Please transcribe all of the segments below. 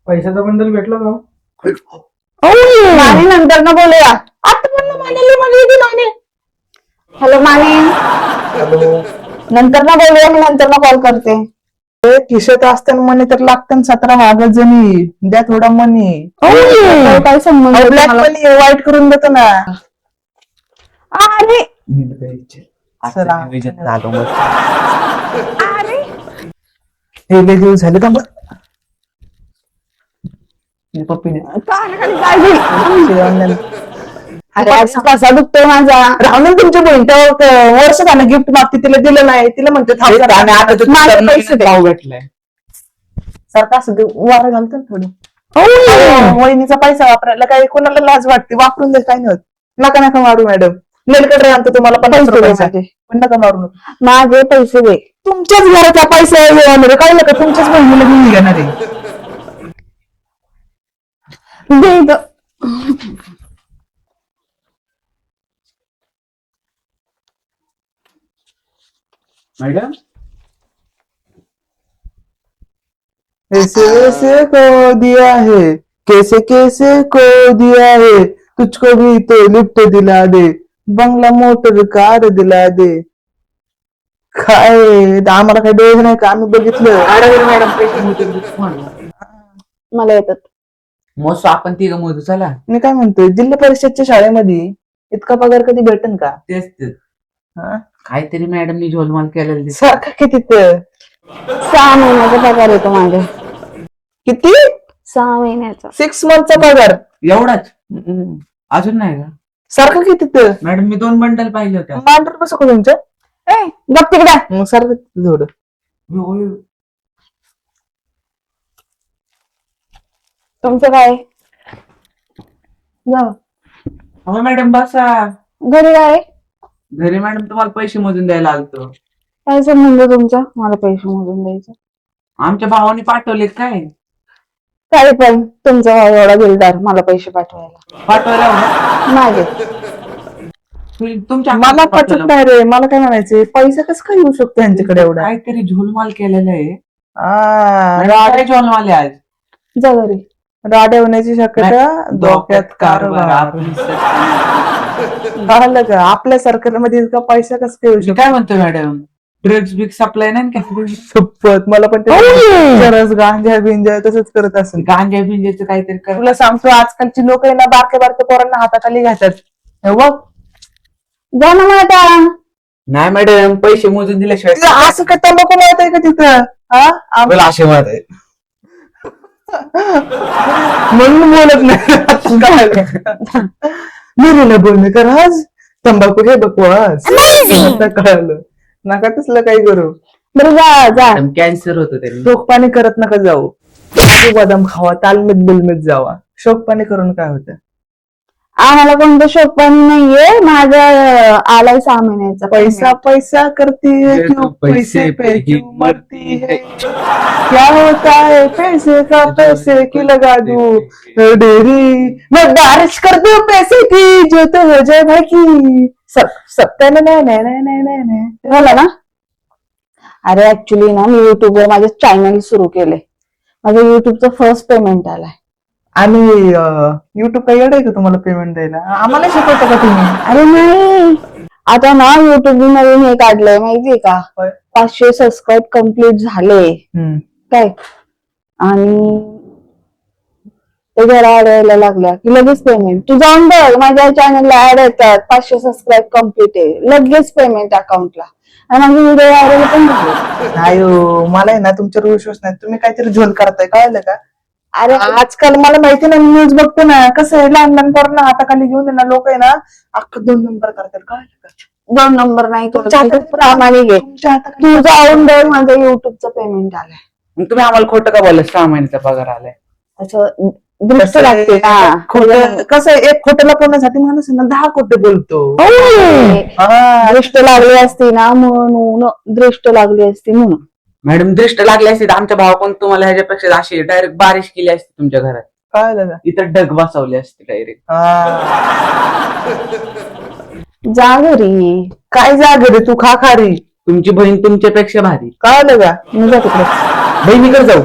पैशाचा बंडल भेटला का? माने नंतर ना बोलूया. आता पण माने. Hello Mane, hello. नंतर ना बोलूया. मी नंतर ना कॉल करते. खिशात असताना मनी तर लागतं 17 जणी द्या थोडा मनी. काय संबंध आहे ब्लॅक तुम्हाला? मनी वाईट करून देतो ना. अरे झालो मग अरे हे लय दिवस झाले का पप्पीने काय अरे आज कसा दुखतोय माझा. राहून तुमच्या बहिणीच्या वर्ष झालं गिफ्ट मागते तिला दिलं नाही. तिला म्हणते थांब जरा. माझे पैसे दे. भाव भेटलाय. सारखं असं वारं घालतो ना थोडं. वहिनीचा पैसा वापरायला काही कोणाला लाज वाटते. वापरून दे, काही नाही होत. नका नका मारू मॅडम. नेलकडे आणतो तुम्हाला 50 रुपयाचे. पण नका मारू नका. माझे पैसे दे. तुमच्याच घराचा पैसा येणार कळलं का? तुमच्याच बहिणीला घेऊन घेणार आहे. दे इथं. मॅडम ऐसे वैसे को दिया है, कैसे कैसे को दिया है, तुझको भी तो लिफ्ट दिला दे, बंगला मोटर कार दिला दे. काय आम्हाला काही डोळे नाही का? आम्ही बघितलं. मॅडम पैसे मोजून मला येतात. मोजतो आपण तिघ मोजू. चला. मी काय म्हणतोय, जिल्हा परिषदच्या शाळेमध्ये इतका पगार कधी भेटेन का? तेच हा? काहीतरी मॅडमनी झोलमाल केलेला दिसत. सारखा किती तर 6 महिन्याचा पगार येतो माझ्या. किती 6 महिन्याचा. 6 मंथचा पगार. एवढाच अजून नाही का? सारखं किती तर मॅडम मी 2 बंडल पाहिले होते. मांडर बसू का तुमच्या? ए गप तिकडे. मग सारखं किती थोडं. तुमचं काय जाऊ हो मॅडम बसा. घरी काय घरी मॅडम तुम्हाला पैसे मोजून द्यायला आलतो. काय संबंध तुमचा मला पैसे मोजून द्यायचं? आमच्या भावाने पाठवले काय? काय पण तुमचा भाऊ एवढा दिलदार मला पैसे पाठवायला. पाठवायला हो. माझे तुमच्या मला पचत नाही रे. मला काय म्हणायचंय, पैसा कसं काय येऊ शकतो यांच्याकडे एवढा? काहीतरी झोलमाल केलेला आहे. राडे झोलमाल आहे आज. जा घरी. राडे होण्याची शक्यता डोक्यात कारभार. कळलं का? आपल्या सर्कलमध्ये इतका पैसा कसं काय येऊ मी शकतो? काय म्हणतो मॅडम, ड्रग्स बिग सप्लाय नाही का? शपथ मला पण ते चरस गांजा बिंजा तसंच करत असेल. गांजा बिंजाचं काहीतरी कर. तुला सांगतो, आजकालची लोक आहे ना, बारक्या बारक्या पोरांना हाताखाली घेतात. हे बघ, जा ना मग आता. नाही मॅडम पैसे मोजून दिल्याशिवाय तिथं असं काय तंबाखू माहित आहे का तिथं? हा? आम्हाला असे मत आहे. म्हणून बोलत नाही. मी बोलणे कर आज तंबाखू हे बकवास. आता कळालं. नका तसलं काही करू. बरं जा जा. कॅन्सर होतं त्यांनी. शोकपाणी करत नका जाऊ. काजू बदाम खावा, तालमीत बिलमीत जावा. शोकपाणी करून काय होतं? आम्हाला कोणतं शोक पण नाहीये. माझा आलाय 6 महिन्याचा पैसा पैसा करती है क्यों, पैसे पे क्यों मरती है, क्या होता है पैसे का, पैसे की लगा दूं डेरी, मैं बारिश कर दूं पैसे की, जो तो हो जाए भाई की. सब नाही झालं ना. अरे ऍक्च्युली ना मी युट्यूबवर माझे चॅनल सुरू केले. माझं युट्यूबचं फर्स्ट पेमेंट आलाय. आणि युट्यूब काही येड आहे का तुम्हाला पेमेंट द्यायला? आम्हाला शिकवता का तुम्ही? अरे नाही, आता ना युट्यूब नवीन हे काढलंय माहितीये का? होय. 500 सबस्क्राईब कम्प्लीट झाले काय, आणि ते जरा ऍड यायला लागल्या की लगेच पेमेंट. तू जाऊन बघ, माझ्या चॅनलला ऍड येतात 500 सबस्क्राईब कम्प्लीट आहे, लगेच पेमेंट अकाउंटला. आणि माझे व्हिडिओ व्हायरल पण झाले. नाही हो, मला आहे ना तुमच्यावर विश्वास नाही. तुम्ही काहीतरी झोल करताय, कळलं का? अरे आजकाल मला माहिती ना, न्यूज बघतो ना, कसं आहे लहान लहान पोरांना हाताखाली घेऊन ना लोक आहे ना अख्खा 2 नंबर करतात. कळलं का? 2 नंबर नाही तुमच्या हातात प्रामाणिक आहे. तुमच्या हाताखाली तू जाऊन बघ, माझं युट्यूबचं पेमेंट आलंय. मग तुम्ही आम्हाला खोटं का बोलला? 6 महिन्याचा पगार आलाय. असं दृष्ट लागते का? खोटं कसं आहे, एक खोटं लपवण्यासाठी माणूस आहे ना 10 खोटे बोलतो. हा. दृष्ट लागली असती ना म्हणून, दृष्ट लागली असती म्हणून. मॅडम दृष्ट लागली असते तर आमच्या भावाकडून तुम्हाला ह्याच्यापेक्षा अशी डायरेक्ट बारिश केली असते तुमच्या घरात. कळलं का? इथं डग बसवली असते डायरेक्ट. जा घरी. काय जा घरी, तू खा खारी. तुमची बहीण तुमच्यापेक्षा भारी. कळलं का? मी जा तिकडे. बहिणीकडे जाऊ.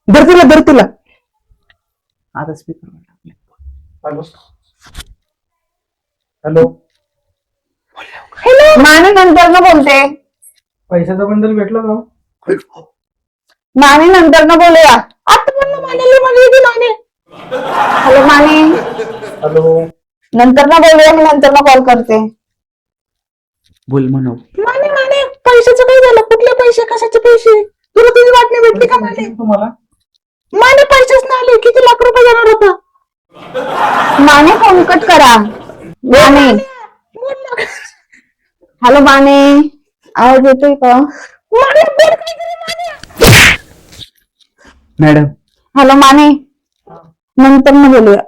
धरतीला आता स्पीकर. हॅलो, माने नंतर न बोलते. पैशाचा बंडल भेटला का? माने नंतर न बोलूया. आता पण माने. हॅलो माने, हॅलो, नंतर ना बोलूया. मी नंतर ना कॉल करते. बोल म्हणव. माने पैशाचं काय झालं? कुठले पैसे? कशाचे पैसे? तुला तुझी वाटणी भेटली का माने? तुम्हाला माने पैसेच नाही आले. किती लाख रुपये जाणार होता? माने फोन कट करा. माने, हॅलो माने, आवाज येतोय का? मॅडम हॅलो माने, नंतर ना बोलूया.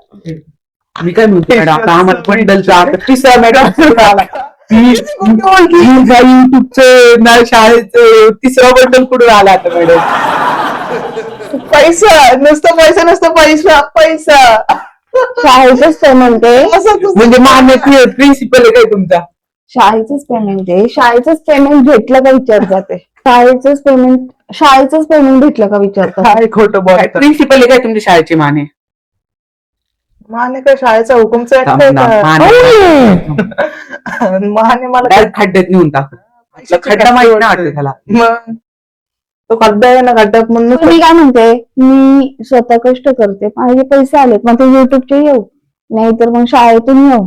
मी काय म्हणतो मॅडम, आता आम्हाला बंडलचा आता तिसरा मॅडम आला. युट्यूबचं ना शाळेचं तिसरा बंडल कुठून आला आता मॅडम? पैसा नुसतं पैसा. शाळेचंच पेमेंट आहे. म्हणजे मान्य प्रिन्सिपल आहे काय तुमचा? शाळेचंच पेमेंट आहे. शाळेचंच पेमेंट भेटलं का विचारतात ते. शाळेचंच पेमेंट भेटलं का विचारतात. काय खोटं बोलतात. प्रिन्सिपल आहे काय तुमच्या शाळेची माने? माने काय शाळेचा हुकुमचा थांब ऐकतोय ना, का? माने मला डायरेक्ट खड्ड्यात नेऊन टाकत. खड्डा माहिती ना वाटतं त्याला. मग तो खड्डा आहे ना, खड्ड्यात म्हणून मी काय म्हणते, मी स्वतः कष्ट करते. माझे पैसे आलेत, मग ते युट्यूबचे येऊ, नाहीतर मग शाळेतून येऊ,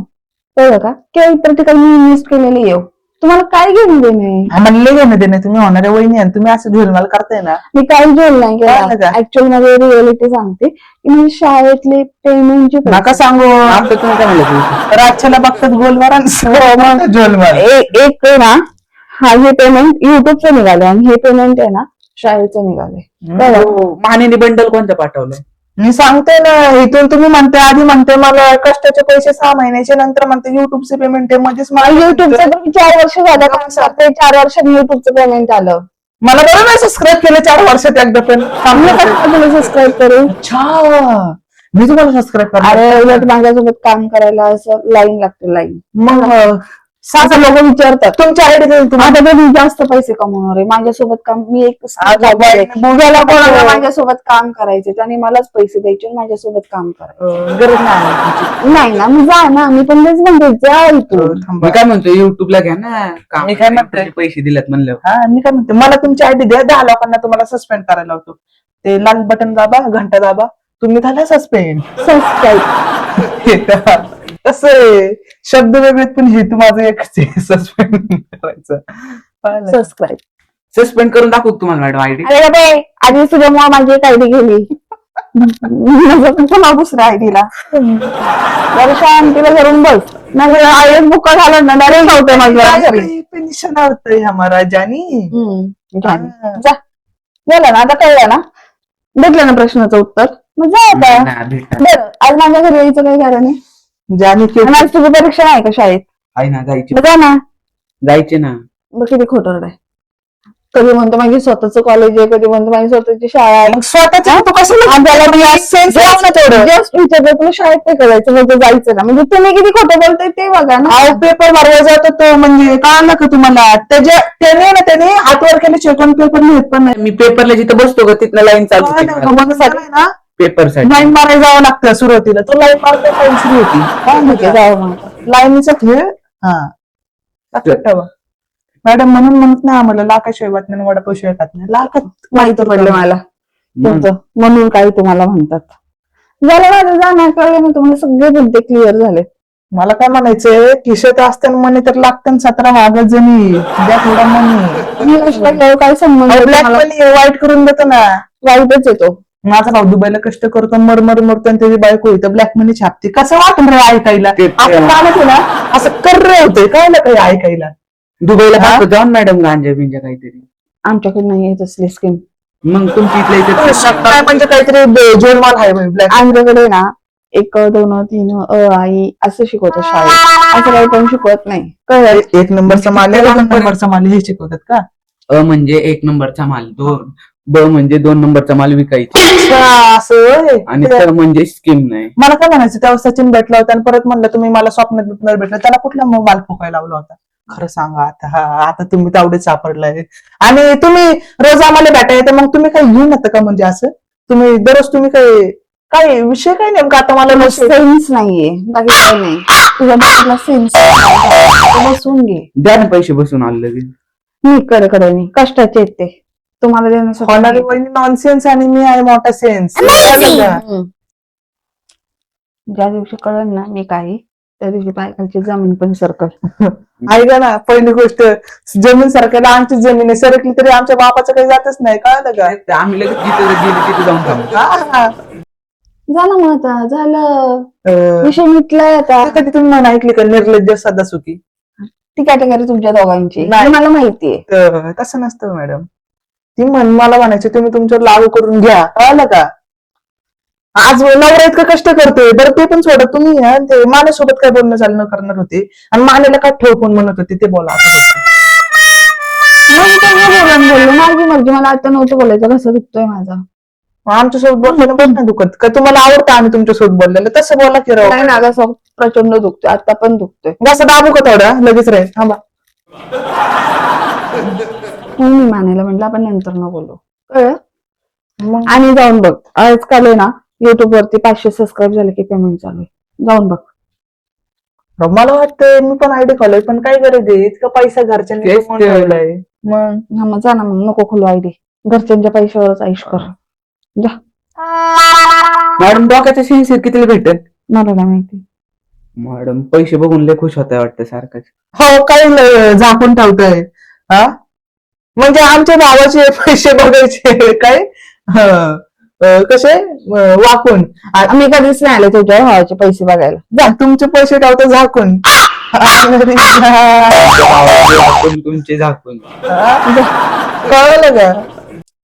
कळलं का? किंवा इतर ठिकाणी मी इन्व्हेस्ट केलेले येऊ. तुम्हाला काय घेऊन देणे? म्हणले घेणं देणे. तुम्ही होणाऱ्या वहिनी आणि तुम्ही असं झोलमाल करताय ना. मी काही जोल नाही काय केला. नका? ऍक्च्युअली मध्ये रिअलिटी सांगते की मी शाळेतले पेमेंटचे नका सांगू. आमचं तुम्ही काय म्हणलं? रातच्याला बघतात गोलमार झोलमाल. एक आहे ना, हा हे पेमेंट युट्यूबचं निघालं आणि हे पेमेंट आहे ना शाळेचं निघालंय. मानेने बंडल कोणतं पाठवलं? मी सांगते ना, इथून तुम्ही म्हणते, आधी म्हणते मला कष्टाचे पैसे 6 महिन्याचे, नंतर म्हणते युट्यूबचे पेमेंट आहे. मध्येच मला युट्यूबचं तर 4 वर्ष झालं काम करते. 4 वर्षांनी युट्यूबचं पेमेंट आलं. मला बरं नाही सबस्क्राईब केलं 4 वर्षात एकदा पण. मी कसं तुला सबस्क्राईब करू? अच्छा, मी तुम्हाला सबस्क्राईब करणार. अरे उलट माझ्यासोबत काम करायला असं लाईन लागते, लाईन. मग साधा लोक विचारतात तुमच्या आयडी आता कधी जास्त पैसे कमवणार आहे माझ्यासोबत काम. मी एक ज्याला कोणाला माझ्यासोबत काम करायचे त्याने मलाच पैसे द्यायचे आणि माझ्यासोबत काम करायचं. गरज नाही. नाही ना, मी जा ना. मी पण तेच म्हणते, जा इथून. मी काय म्हणतो, युट्यूबला घ्या ना काम. मी काय म्हणतोय? पैसे दिलेत म्हणलं. हा, मी काय म्हणते, मला तुमची आयडी द्या. 10 लोकांना तुम्हाला सस्पेंड करायला लावतो. ते लाल बटन दाबा, घंटा दाबा, तुम्ही झाला सस्पेंड. सबस्क्राईब. कसं आहे, शब्द वेगळे पण हेतू माझं एकच आहे, सस्पेंड करायचं. सबस्क्राईब. सस्पेंड करून दाखवू का तुम्हाला मॅडम आयडी? अरे बाबा, आधी तुझ्यामुळे माझी एक आयडी गेली. पुन्हा दुसऱ्या आयडीला शांतीला धरून बस. नाही आयडी बुक झालं ना, डायरेक्ट होतंय माझं. पेन्शन आवडतंय आम्हाला जानी. जा, गेलं ना आता, कळलं ना, भेटलं ना प्रश्नाचं उत्तर. मग जा आता. नाही, भेटणार. बरं, आज माझ्या घरी यायचं काही कारण आहे? जानी आणि आज तुझी परीक्षा नाही का शाळेत? आहे ना, जायचे मग जा ना. जायचे ना. मग किती खोटं आहे. कधी म्हणतो माझी स्वतःच कॉलेज आहे, कधी म्हणतो माझी स्वतःची शाळा आहे. मग स्वतःच तू कसं जस्ट विचारलं तुला शाळेत काय करायचं, म्हणजे जायचं ना. म्हणजे तुम्ही किती खोटं बोलताय ते बघा ना. पेपर भरवा जातो तो, म्हणजे कळलं का तुम्हाला? त्याने हातवर केले चेकन पेपर लिहित पण नाही. मी पेपरला जिथं बसतो का तिथनं लाईन चालू साठी ना पेपर साठी लाईन मारायला जावं लागतं सुरुवातीला. तो लाईन मारता लाईन सुरू होती. काय म्हणते, जाऊ मग. लाईनीचा खेळ. हा, लक्षात ठेवा मॅडम. म्हणून म्हणत नाही आम्हाला लाखाशिवाय बातम्या वडापाव शिवाय खात नाही. लाखात माहिती पडलं मला तुमचं, म्हणून काही तुम्हाला म्हणतात. झालं माझं जाणार, कळलं ना तुम्हाला. सगळे मुद्दे क्लिअर झाले. मला काय म्हणायचंय, खिशात असताना मनी तर लागतं 17 हागत जणी द्या थोडा मनी. मी कष्ट काय संबंध? ब्लॅक मनी वाईट करून देतो ना. वाईटच येतो. माझा भाऊ दुबईला कष्ट करतो, मरमर मरतो आणि त्याची बायको इथं ब्लॅक मनी छापते. कसं वाटून रे ऐकायला? असं कामच आहे ना, असं कर्र होतंय काय ना काही ऐकायला. दुबईला पाहतो जाऊन मॅडम गांजा बिंजा काहीतरी. आमच्याकडे नाही आहे तसली स्कीम. मग तुमची इथल्या इथे काय म्हणजे काहीतरी जोरमाल आहे ब्लॅक. आमच्याकडे ना 1 2 3 आई असं शिकवतात शाळेत. असं काही पण शिकवत नाही. कळलं? 1 नंबरचा माल आहे, 2 नंबरचा माल हे शिकवतात का? अ म्हणजे 1 नंबरचा माल, ब म्हणजे 2 नंबरचा माल विकायचा, असं. आणि तर म्हणजे स्कीम नाही. मला काय म्हणायचं, त्यावर सचिन भेटला होता आणि परत म्हणलं तुम्ही मला स्वप्नात भेटलं, त्याला कुठला माल फुकायला लावला होता? खरं सांगा आता. आता तुम्ही तावडे सापडलाय आणि तुम्ही रोज आम्हाला भेटाय तर मग तुम्ही काही घेऊन येतं का? म्हणजे असं तुम्ही दररोज तुम्ही काय विषय काय नेमका आता मला सेन्स नाहीये बाकी काही नाही. तुझ्या डोक्यातला सेन्स बसून घे. द्या ना पैसे बसून आले लगेच. मी कडे नाही कष्टाचे आहेत ते तुम्हाला देण्यासाठी होणारी नाही. वहिनी नॉनसेन्स आणि मी आहे मोठा सेन्स. हम्म. ज्या दिवशी कळलं ना मी काही त्या दिवशी पायखालची जमीन पण सरकल. ऐका ना, पहिली गोष्ट जमीन सरकायला आमची जमीन आहे, सरकली तरी आमच्या बापाचं काही जातच नाही, कळलं का? ते आम्ही लगेच जिथे गेले तिथे जाऊन थांबतो. हा. झालं मग आता झालं अं, विषय मिटलाय आता. कधी तुम्ही म्हणा ऐकली का निर्लज्ज सदा सुखी? ती कॅटेगरी तुमच्या दोघांची नाही. हे मला माहितीये. तसं नसतं मॅडम. ती मला म्हणायचं तुम्ही तुमच्यावर लागू करून घ्या, कळलं का? आज नवरा इतकं कष्ट करतोय, बरं ते पण सोडा तुम्ही. ते मानेसोबत काय बोलणं चालणं करणार होते आणि मानेला काय ठेव पण म्हणत होते ते बोला आता बोलतो. मग ते बोललो माझी मर्जी मला आता नव्हतं बोलायचं कसं दुखतोय माझा. आमच्यासोबत बोलल्यानं पण नाही दुखत का? तुम्हाला आवडतं आम्ही तुमच्यासोबत बोललेलं, तसं बोला की राव. नाही ना कसं प्रचंड दुखतोय आता पण दुखतोय. असं दाबू का थोडा लगेच राहील, थांबा. म्हणून मी मानायला म्हटलं आपण नंतर न बोलू कळलं. मग आणि जाऊन बघ आजकाल आहे ना युट्यूब वरती 500 सबस्क्राईब झाले की पेमेंट चालू आहे जाऊन बघ. राव, मला वाटतं मी पण आयडी खोलाय, पण काय गरज आहे इतका पैसा घरच्यांनी तेच कमवून ते. ठेवलाय. मग हा मग जा ना मग नको खोलू आयडी घरच्यांच्या पैशावरच आयुष कर जा. मॅडम डोक्याचा सेन्सर कितीला भेटेल? मला काय माहिती. मॅडम पैसे बघून लय खुश होताय वाटतं सारखंच. हो, काय झाकून ठेवताय हा? म्हणजे आमच्या भावाचे पैसे बघायचे काय? कसे वाकून? मी कधीच नाही आले तुझ्या भावाचे पैसे बघायला. जा, तुमचे पैसे ठेवता झाकून. अरे जा. तुमचे झाकून. कळलं का?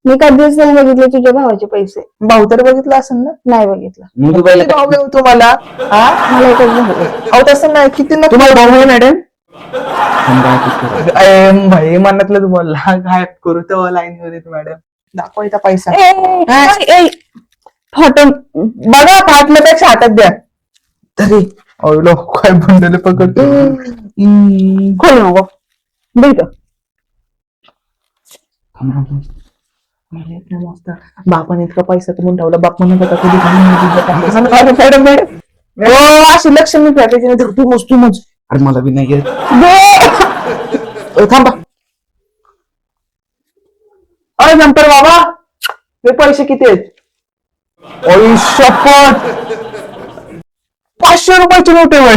मी कधीच नाही बघितले तुझ्या भावाचे पैसे. भाऊ तर बघितलं असेल ना? नाही बघितलं. मग किती दुबईला भाऊ आहे तुम्हाला? हा? मला एकच भाऊ आहे. अहो तसं नाही, किती ना तुम्हाला भाऊ आहे मॅडम? भाई मनातलं बोलला गायब करू तेव्हा लाईन वर येतो मॅडम. दाखवायचा पैसा फाटून बघा, फाटल्यापेक्षा हातात द्या तरी. लोक काय बंडल पकडतो. खोल नको भेट. मस्त बापाने इतका पैसा कमवून ठेवला, बाप म्हणत होता कधी मॅडम मॅडम अशी लक्ष्मी फेटायची नाही तर तू मस्त तू मज. अरे मला बी नाही येत. थांबा. अरे नंतर बाबा हे पैसे किती आहेत? शपथ 500 रुपयाची नोट आहे.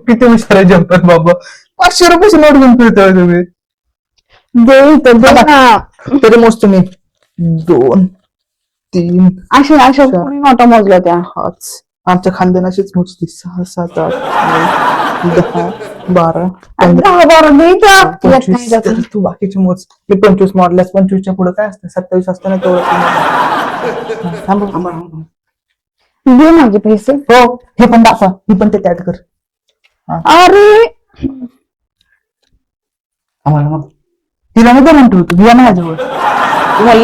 किती हुशार आहे जंपर बाबा. 500 रुपयाची नोट घेऊन फिरतोय तुम्ही. तरी मोजतो मी 2 3 अशा अशा कोणी नोटा मोजल्या त्या. 5 आमच्या खानदानाशीच मोजते 6 7 8 9 10 12 15 25. तू बाकीचे मोज. मी 25 मोडल्यास 25च्या पुढे काय असतं? 27 असताना तेवढं. थांब. दे माझे पैसे. हो, हे पण दाखवा. मी पण ते ऍड कर. अरे आम्हाला मग तिला नको म्हणतो होतो तुझ्या माझ्याजवळ.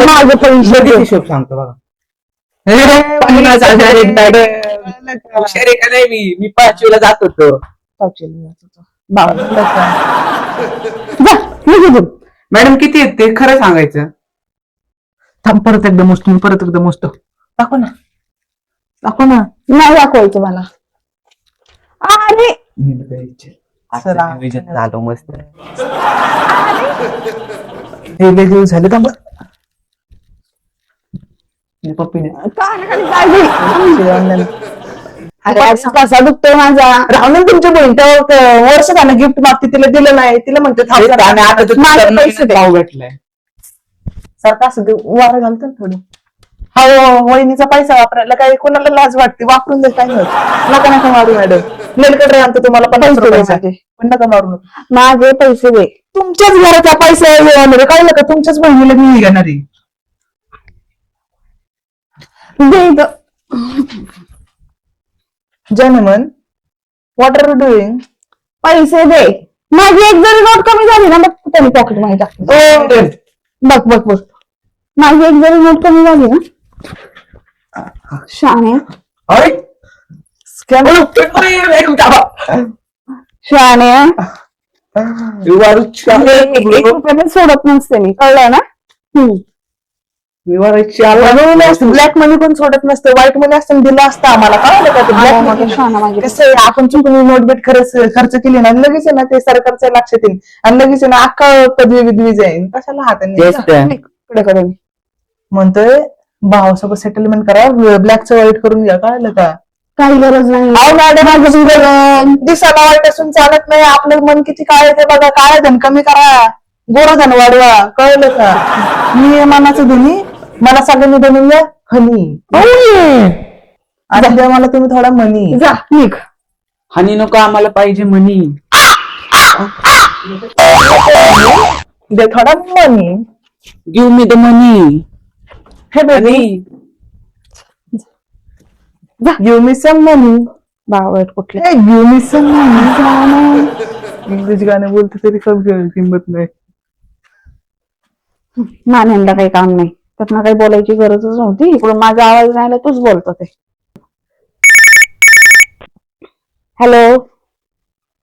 माझे पैसे दे. हिशोब सांगतो बघा. पन्नास हजार एक बॅग. हुशार आहे का नाही मी 5वीला जात होतो. मॅडम किती आहेत ते खरं सांगायचं. थांब, परत एकदा मोजतो मी, परत एकदा मोजतो. दाखव ना, दाखव ना. नाही दाखवायचं मला. अरे झालो मस्त. हे लय दिवस झाले. थांब पप्पीने कसा दुखतोय माझा. राहून तुमच्या बहीण वर्ष झालं गिफ्ट मागते, तिला दिलं नाही. तिला म्हणते थांब जरा. आणि आता तू माझे पैसे दे. भाऊ भेटलाय. सारखं असं वारं घालतं थोडी. हो, वहिनीचा पैसा वापरायला काही कोणाला लाज वाटते? वापरून दे, काय होत. नका नका मारू मॅडम. नेलकडे आणतो तुम्हाला 50 रुपयाचा. पण नका मारू नका. माझे पैसे दे. तुमच्याच घराचा पैसा येणार कळलं का? तुमच्याच बहिणीला मी घेणार आहे. दे इथं. जनमन व्हॉट आर यू डुईंग? पैसे दे. माझी एक जरी नोट कमी झाली ना मग त्यांनी पॉकेट मध्ये टाकतो. बघ बघ बघ माझी एक जरी नोट कमी झाली ना. शाणे शाणे एक रुपयाने सोडत नसते मी, कळलं ना. ब्लॅक मनी पण सोडत नसतं, व्हाईट मनी असतं दिलं असतं आम्हाला, कळलं का? ब्लॅक आला मनी मोठा शहाणा माझ्या कसं आहे, आपण चुकून नोटबेट खर्च केली ना, लगेच आहे ना ते सरकारच्या लक्षात येईल आणि लगेच आहे ना अख्खा पदवी बिदवी जाईल. कशाला हाताने तेच तर. कडे म्हणतोय भावासोबत सेटलमेंट करा, ब्लॅकचं व्हाईट करून घ्या, कळलं का? काही गरज नाही. अहो मॅडम, दिसायला वाईट असून चालत नाही, आपलं मन किती काळ ते बघा, काळं धन कमी करा, गोरं धन वाढवा, कळलं का? मी मनाचं धनी, मला सगळ्यांनी बनवून द्या हनी, आणि द्या मला तुम्ही थोडा मनी. जा निघ. हनी नको आम्हाला पाहिजे मनी. द्या थोडा मनी. गिव्ह मी द मनी. हे baby, give me some money. बावट कुठले हे give me some money. English गाणे बोलते तरी किंमत नाही. नाण्यांना काही काम नाही, त्यातनं काही बोलायची गरजच नव्हती. इकडून माझा आवाज नाही आला, तूच बोलतो ते. हॅलो.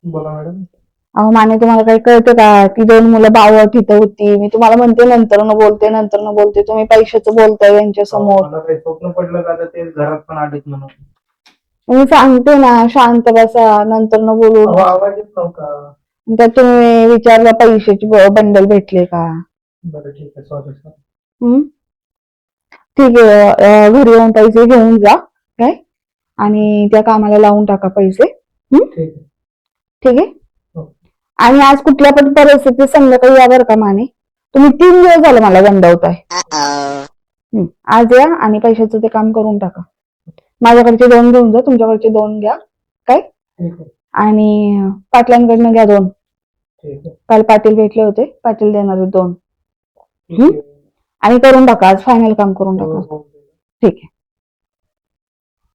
बोला मॅडम. अहो माने, तुम्हाला काही कळतं का की 2 मुलं बावट इथं होती? मी तुम्हाला म्हणते नंतर न बोलते, तुम्ही पैशाचं बोलताय यांच्या समोर. मला काही स्वप्न पडलं का ते घरात पण आलेत म्हणून. मी सांगते ना, शांत बसा, नंतर न बोलू. आवाज येत नव्हता. तर तुम्ही विचारलं पैशाची बंडल भेटले का? बरं ठीक आहे, सॉरी सर. हम्म? ठीक आहे, घरी येऊन पैसे घेऊन जा काय, आणि त्या कामाला लावून टाका पैसे. ठीक आहे. ठीक आहे. हो. आणि आज कुठल्या पण परिस्थितीत संध्याकाळी या बरं का माने. तुम्ही 3 दिवस झाले मला गंडावताय. आज या आणि पैशाचं ते काम करून टाका. माझ्याकडचे 2 घेऊन जा, तुमच्याकडचे 2 घ्या काय, ठीक आहे. आणि पाटलांकडनं घ्या 2. ठीक आहे. काल पाटील भेटले होते, पाटील देणार आहेत 2. ठीक आहे. आणि करून टाका, आज फायनल काम करून हो, टाका. हो. ठीक आहे.